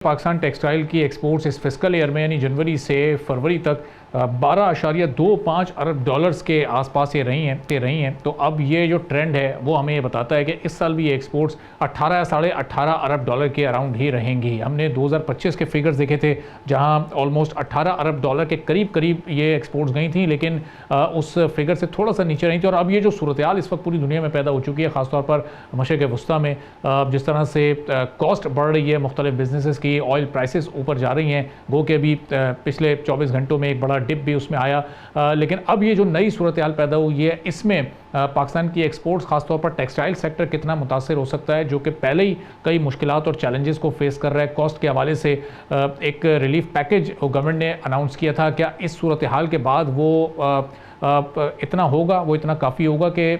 Pakistan textile की exports इस fiscal year में यानी जनवरी से फरवरी तक 12.25 अरब डॉलर्स के आसपास ये रही हैं। तो अब ये जो ट्रेंड है वो हमें ये बताता है कि इस साल भी ये एक्सपोर्ट्स 18 या 18.5 अरब डॉलर के अराउंड ही रहेंगी। हमने 2025 के फिगर्स देखे थे जहां ऑलमोस्ट 18 अरब डॉलर के करीब ये एक्सपोर्ट्स गई थी, लेकिन उस फिगर से थोड़ा सा नीचे रही थी। और अब ये जो सूरत हाल इस वक्त पूरी दुनिया में पैदा हो चुकी है, ख़ासतौर पर मशरिक़ वस्ता में जिस तरह से कॉस्ट बढ़ रही है, मुख्तलिफ बिजनेसेस की ऑयल प्राइसेस ऊपर जा रही हैं, गो के अभी पिछले 24 घंटों में एक बड़ा डिप भी उसमें आया। लेकिन अब ये जो नई सूरत हाल पैदा हुई है, इसमें पाकिस्तान की एक्सपोर्ट्स खासतौर पर टेक्सटाइल सेक्टर कितना मुतासर हो सकता है, जो कि पहले ही कई मुश्किलात और चैलेंजेस को फेस कर रहा है। कॉस्ट के हवाले से एक रिलीफ पैकेज गवर्नमेंट ने अनाउंस किया था, क्या इस सूरत हाल के बाद वो इतना होगा, वो इतना काफ़ी होगा कि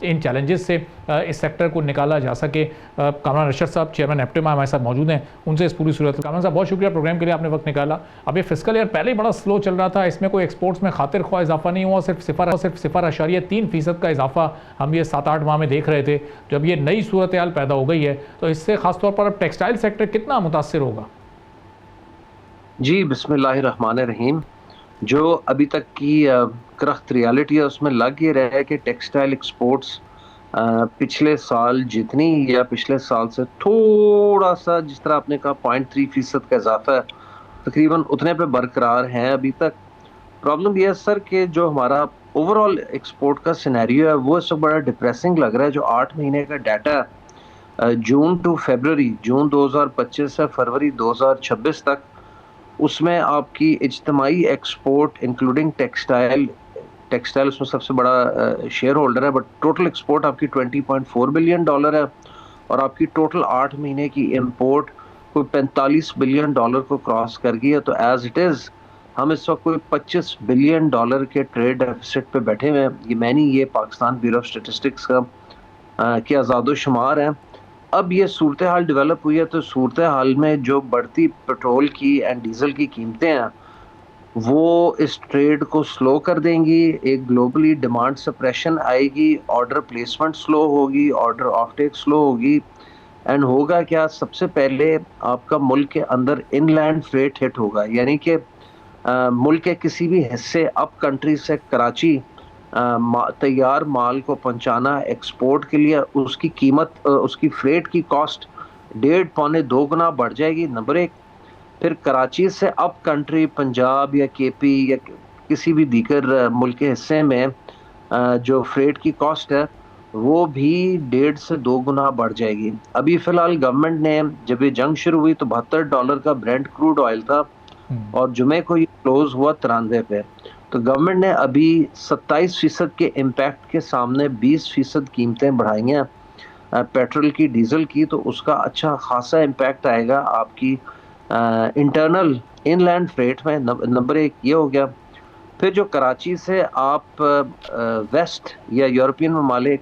इन चैलेंजेस से इस सेक्टर को निकाला जा सके? कामरान रशद साहब, चेयरमैन एप्टिमा, हमारे साथ मौजूद हैं, उनसे इस पूरी सूरत। कामरान साहब, बहुत शुक्रिया प्रोग्राम के लिए, आपने वक्त निकाला। अब ये फिस्कल ईयर पहले ही बड़ा स्लो चल रहा था, इसमें कोई एक्सपोर्ट्स में खातिर ख्वाह इजाफा नहीं हुआ, सिर्फ 0.3% का इजाफा हम ये 7-8 माह में देख रहे थे। जब ये नई सूरत हाल पैदा हो गई है तो इससे खासतौर पर अब टेक्सटाइल सेक्टर कितना मुतासर होगा? जी, बिस्मिल्लाहिर्रहमानिर्रहीम। जो अभी तक की करख्त रियलिटी है उसमें लग ये रहा है कि टेक्सटाइल एक्सपोर्ट्स पिछले साल जितनी या पिछले साल से थोड़ा सा, जिस तरह आपने कहा 0.3% का इजाफा है, तकरीबन उतने पे बरकरार हैं अभी तक। प्रॉब्लम यह है सर कि जो हमारा ओवरऑल एक्सपोर्ट का सिनेरियो है वो इस वक्त बड़ा डिप्रेसिंग लग रहा है। जो 8 महीने का डाटा है जून टू फरवरी, जून 2025 से फरवरी 2026 तक, उसमें आपकी इज्तमाही एक्सपोर्ट इंक्लूडिंग टेक्सटाइल उसमें सबसे बड़ा शेयर होल्डर है, बट टोटल एक्सपोर्ट आपकी 20.4 बिलियन डॉलर है और आपकी टोटल 8 महीने की इंपोर्ट कोई 45 बिलियन डॉलर को क्रॉस कर गई है। तो एज इट इज़ हम इस वक्त कोई 25 बिलियन डॉलर के ट्रेड डेफिसिट पे बैठे हुए हैं। ये पाकिस्तान ब्यूरो ऑफ स्टेटिस्टिक्स का के आज़ादो शुमार हैं। अब ये सूरत हाल डेवलप हुई है, तो सूरत हाल में जो बढ़ती पेट्रोल की एंड डीजल की कीमतें हैं वो इस ट्रेड को स्लो कर देंगी। एक ग्लोबली डिमांड सप्रेशन आएगी, ऑर्डर प्लेसमेंट स्लो होगी, ऑर्डर ऑफटेक स्लो होगी। एंड होगा क्या, सबसे पहले आपका मुल्क के अंदर इनलैंड फ्रेट हिट होगा, यानी कि मुल्क के किसी भी हिस्से अप कंट्री से कराची तैयार माल को पहुंचाना एक्सपोर्ट के लिए, उसकी कीमत, उसकी फ्रेट की कॉस्ट 1.5-2 गुना बढ़ जाएगी, नंबर एक। फिर कराची से अप कंट्री पंजाब या केपी या किसी भी दीगर मुल्क के हिस्से में जो फ्रेट की कॉस्ट है वो भी 1.5 से 2 गुना बढ़ जाएगी। अभी फ़िलहाल गवर्नमेंट ने, जब ये जंग शुरू हुई तो $72 का ब्रेंट क्रूड ऑयल था और जुमे को ये क्लोज हुआ 93 पे। तो गवर्नमेंट ने अभी 27% के इम्पैक्ट के सामने 20% कीमतें बढ़ाई हैं पेट्रोल की, डीजल की। तो उसका अच्छा खासा इम्पैक्ट आएगा आपकी इंटरनल इनलैंड फ्रेट में। नंबर एक ये हो गया। फिर जो कराची से आप वेस्ट या यूरोपियन ममालिक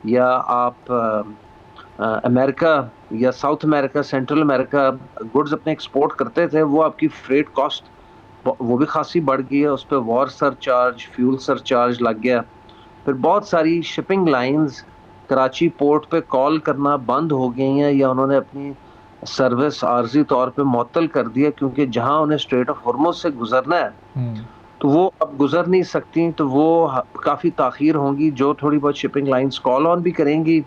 या आप अमेरिका या south America, central America goods अपने एक्सपोर्ट करते थे, वो आपकी फ्रेट कॉस्ट वो भी खासी बढ़ गई है। उस पर वॉर सरचार्ज, फ्यूल सरचार्ज लग गया। फिर बहुत सारी शिपिंग लाइंस कराची पोर्ट पे कॉल करना बंद हो गई हैं या उन्होंने अपनी सर्विस आर्जी तौर पे मुअत्तल कर दिया, क्योंकि जहां उन्हें स्ट्रेट ऑफ हॉर्मुज़ से गुजरना है तो वो अब गुजर नहीं सकती, तो वो काफ़ी ताख़ीर होंगी। जो थोड़ी बहुत शिपिंग लाइंस कॉल ऑन भी करेंगी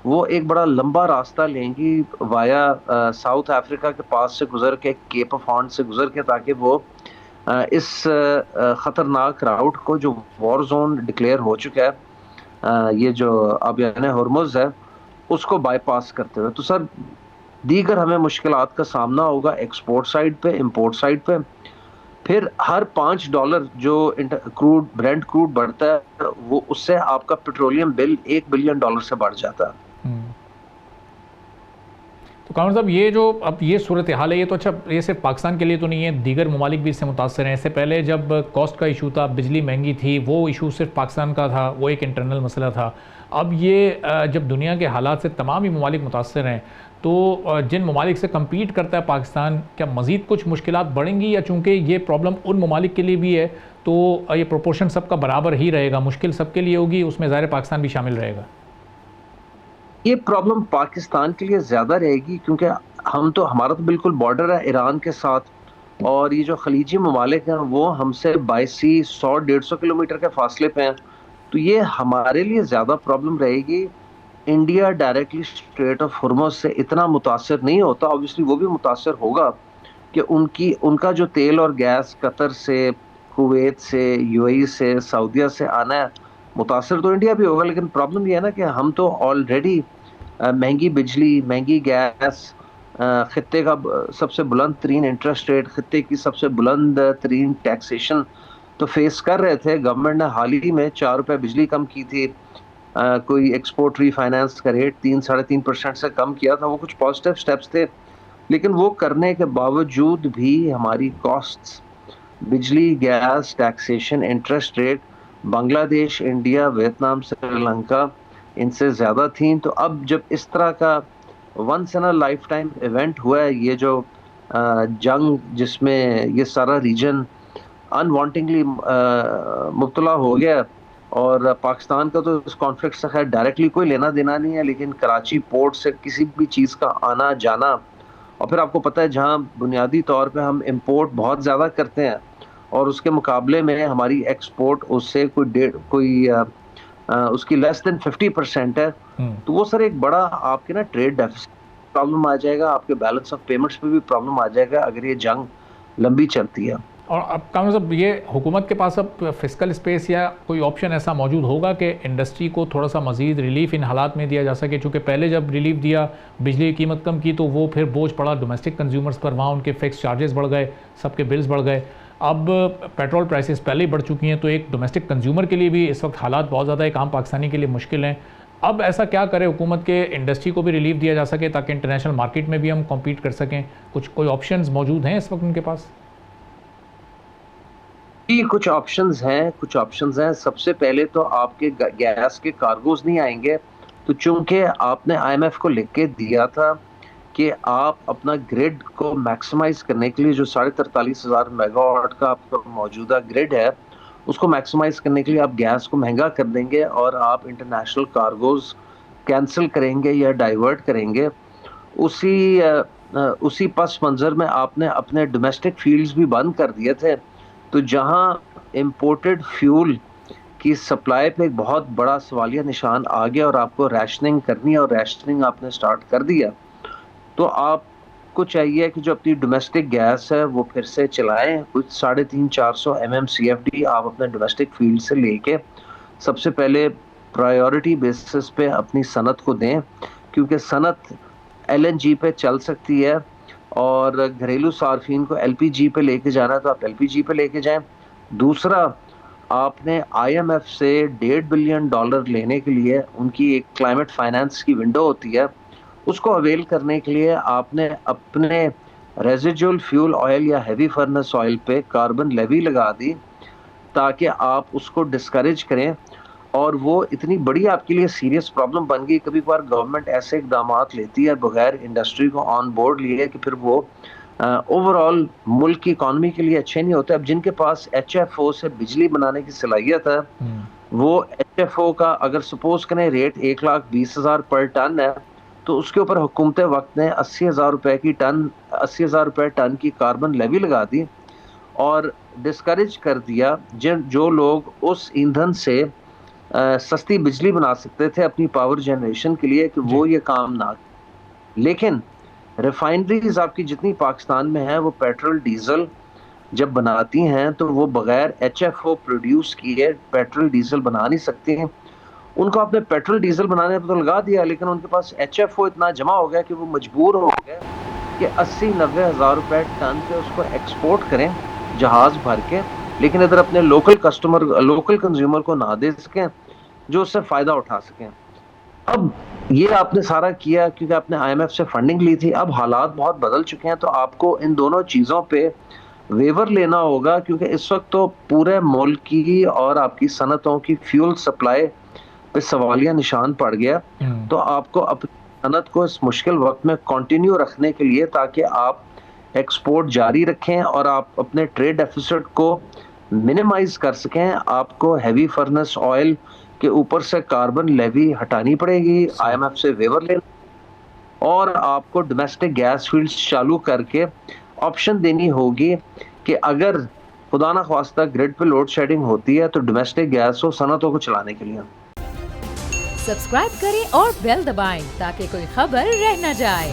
वो एक बड़ा लंबा रास्ता लेंगी वाया साउथ अफ्रीका के पास से गुजर के, केप ऑफ हॉर्न से गुजर के, ताकि वो इस ख़तरनाक राउट को, जो वॉर जोन डिक्लेयर हो चुका है, ये जो अब यानी हॉर्मुज़ है, उसको बाईपास करते हुए। तो सर दीगर हमें मुश्किलात का सामना होगा एक्सपोर्ट साइड पे, इंपोर्ट साइड पे। फिर हर $5 जो ब्रेंट क्रूड बढ़ता है वो उससे आपका पेट्रोलियम बिल $1 बिलियन से बढ़ जाता है। तो कामर साहब, ये जो अब ये सूरत हाल है, ये तो अच्छा, ये सिर्फ पाकिस्तान के लिए तो नहीं है, दीगर ममालिक भी इससे मुतासर हैं। इससे पहले जब कॉस्ट का इशू था, बिजली महंगी थी, वो इशू सिर्फ पाकिस्तान का था, वो एक इंटरनल मसला था। अब ये जब दुनिया के हालात से तमाम ही ममालिक मुतासर हैं, तो जिन ममालिक से कम्पीट करता है पाकिस्तान, क्या मज़ीद कुछ मुश्किलात बढ़ेंगी, या चूँकि ये प्रॉब्लम उन ममालिक के लिए भी है तो ये प्रोपोर्शन सबका बराबर ही रहेगा, मुश्किल सबके लिए होगी, उसमें ज़ाहिर पाकिस्तान भी शामिल रहेगा? ये प्रॉब्लम पाकिस्तान के लिए ज़्यादा रहेगी, क्योंकि ہمارا تو بالکل بارڈر ہے ایران کے ساتھ، اور یہ جو خلیجی ممالک ہیں وہ ہم سے 100-150 کلومیٹر کے فاصلے پہ ہیں. تو یہ ہمارے لیے زیادہ پرابلم رہے گی. India directly strait of Hormuz سے اتنا متاثر نہیں ہوتا، obviously وہ بھی متاثر ہوگا کہ ان کا جو تیل اور گیس قطر سے، کویت سے، یو اے ای سے، سعودیہ سے آنا ہے، متاثر تو انڈیا بھی ہوگا. لیکن پرابلم یہ ہے نا کہ ہم تو آلریڈی مہنگی بجلی، مہنگی گیس، خطے کا سب سے بلند ترین انٹرسٹ ریٹ، خطے کی سب سے بلند ترین ٹیکسیشن تو فیس کر رہے تھے. گورنمنٹ نے حال ہی میں 4 روپے بجلی کم کی تھی، کوئی ایکسپورٹ ری فائنانس کا ریٹ 3-3.5% سے کم کیا تھا. وہ کچھ پازیٹیو سٹیپس تھے، لیکن وہ کرنے کے باوجود بھی ہماری کاسٹس، بجلی، گیس، taxation, interest rate Bangladesh, India, Vietnam, Sri Lanka ان سے زیادہ تھیں. تو اب جب اس طرح کا once in lifetime event ہوا ہے، یہ جو جنگ جس میں یہ سارا ریجن انوانٹنگلی مبتلا ہو گیا، اور پاکستان کا تو اس کانفلکٹ سے خیر ڈائریکٹلی کوئی لینا دینا نہیں ہے، لیکن کراچی پورٹ سے کسی بھی چیز کا آنا جانا، اور پھر آپ کو پتہ ہے جہاں بنیادی طور پہ ہم امپورٹ بہت زیادہ کرتے ہیں اور اس کے مقابلے میں ہماری ایکسپورٹ اس سے اس کی لیس دین 50% ہے، تو وہ سر ایک بڑا آپ کے نا ٹریڈ ڈیفیسٹ پرابلم آ جائے گا، آپ کے بیلنس آف پیمنٹس پہ بھی پرابلم آ جائے گا اگر یہ جنگ لمبی چلتی ہے. اور اب کامل صاحب، یہ حکومت کے پاس اب فسکل اسپیس یا کوئی آپشن ایسا موجود ہوگا کہ انڈسٹری کو تھوڑا سا مزید ریلیف ان حالات میں دیا جا سکے؟ چونکہ پہلے جب ریلیف دیا، بجلی کی قیمت کم کی، تو وہ پھر بوجھ پڑا ڈومیسٹک کنزیومرز پر، وہاں ان کے فکس چارجز بڑھ گئے، سب کے بلز بڑھ گئے. اب پیٹرول پرائسز پہلے ہی بڑھ چکی ہیں، تو ایک ڈومیسٹک کنزیومر کے لیے بھی اس وقت حالات بہت زیادہ ایک عام پاکستانی کے لیے مشکل ہیں. اب ایسا کیا کرے حکومت کے انڈسٹری کو بھی ریلیف دیا جا سکے تاکہ انٹرنیشنل مارکیٹ میں بھی ہم کمپیٹ کر سکیں؟ کوئی آپشنز موجود ہیں اس وقت ان کے پاس؟ کچھ آپشنز ہیں. سب سے پہلے تو آپ کے گیس کے کارگوز نہیں آئیں گے، تو چونکہ آپ نے آئی ایم ایف کو لکھ کے دیا تھا کہ آپ اپنا گریڈ کو میکسیمائز کرنے کے لیے جو 43,500 میگا واٹ کا آپ کا موجودہ گریڈ ہے، اس کو میکسیمائز کرنے کے لیے آپ گیس کو مہنگا کر دیں گے اور آپ انٹرنیشنل کارگوز کینسل کریں گے یا ڈائیورٹ کریں گے. اسی پس منظر میں آپ نے اپنے ڈومیسٹک فیلڈز بھی بند کر دیے تھے. تو جہاں امپورٹڈ فیول کی سپلائی پہ ایک بہت بڑا سوالیہ نشان آ گیا اور آپ کو ریشننگ کرنی ہے، اور ریشننگ آپ نے سٹارٹ کر دیا، تو آپ کو چاہیے کہ جو اپنی ڈومیسٹک گیس ہے وہ پھر سے چلائیں. کچھ 350-400 MMCFD آپ اپنے ڈومیسٹک فیلڈ سے لے کے سب سے پہلے پرائیورٹی بیسس پہ اپنی صنعت کو دیں، کیونکہ صنعت LNG پہ چل سکتی ہے، اور گھریلو صارفین کو LPG پہ لے کے جانا ہے تو آپ LPG پہ لے کے جائیں. دوسرا، آپ نے IMF سے $1.5 بلین لینے کے لیے، ان کی ایک کلائمیٹ فائنانس کی ونڈو ہوتی ہے، اس کو اویل کرنے کے لیے آپ نے اپنے ریزیڈول فیول آئل یا ہیوی فرنس آئل پہ کاربن لیوی لگا دی تاکہ آپ اس کو ڈسکریج کریں. اور وہ اتنی بڑی آپ کے لیے سیریس پرابلم بن گئی. کبھی کبھار گورنمنٹ ایسے اقدامات لیتی ہے بغیر انڈسٹری کو آن بورڈ لیے کہ پھر وہ اوور آل ملک کی اکانومی کے لیے اچھے نہیں ہوتے. اب جن کے پاس HFO سے بجلی بنانے کی صلاحیت ہے، وہ HFO کا اگر سپوز کریں ریٹ 1,20,000 پر ٹن ہے، تو اس کے اوپر حکومت وقت نے 80,000 روپے ٹن کی کاربن لیوی لگا دی اور ڈسکریج کر دیا جو لوگ اس ایندھن سے سستی بجلی بنا سکتے تھے اپنی پاور جنریشن کے لیے، کہ وہ یہ کام نہ. لیکن ریفائنریز آپ کی جتنی پاکستان میں ہیں، وہ پیٹرول ڈیزل جب بناتی ہیں تو وہ بغیر HFO پروڈیوس کیے پیٹرول ڈیزل بنا نہیں سکتی ہیں. ان کو آپ نے پیٹرول ڈیزل بنانے پر تو لگا دیا، لیکن ان کے پاس HFO اتنا جمع ہو گیا کہ وہ مجبور ہو گئے کہ 80-90 ہزار روپے ٹن پہ اس کو ایکسپورٹ کریں جہاز بھر کے، لیکن ادھر اپنے لوکل کنزیومر کو نہ دے سکیں جو اس سے فائدہ اٹھا سکیں. اب یہ آپ نے سارا کیا کیونکہ آپ نے IMF سے فنڈنگ لی تھی. اب حالات بہت بدل چکے ہیں، تو آپ کو ان دونوں چیزوں پہ ویور لینا ہوگا، کیونکہ اس وقت تو پورے ملک کی اور آپ کی صنعتوں کی فیول سپلائی پہ سوالیہ نشان پڑ گیا. تو آپ کو اپنی صنعت کو اس مشکل وقت میں کنٹینیو رکھنے کے لیے، تاکہ آپ ایکسپورٹ جاری رکھیں اور آپ اپنے ٹریڈ ڈیفیسٹ کو منیمائز کر سکیں، آپ کو ہیوی فرنس آئل کے اوپر سے کاربن لیوی ہٹانی پڑے گی، IMF سے ویور لینا. اور آپ کو ڈومیسٹک گیس فیلڈز چالو کر کے آپشن دینی ہوگی کہ اگر خدا نہ خواستہ گرڈ پہ لوڈ شیڈنگ ہوتی ہے تو ڈومیسٹک گیس ہو صنعتوں کو چلانے کے لیے. سبسکرائب کریں اور بیل دبائیں تاکہ کوئی خبر رہ نہ جائے.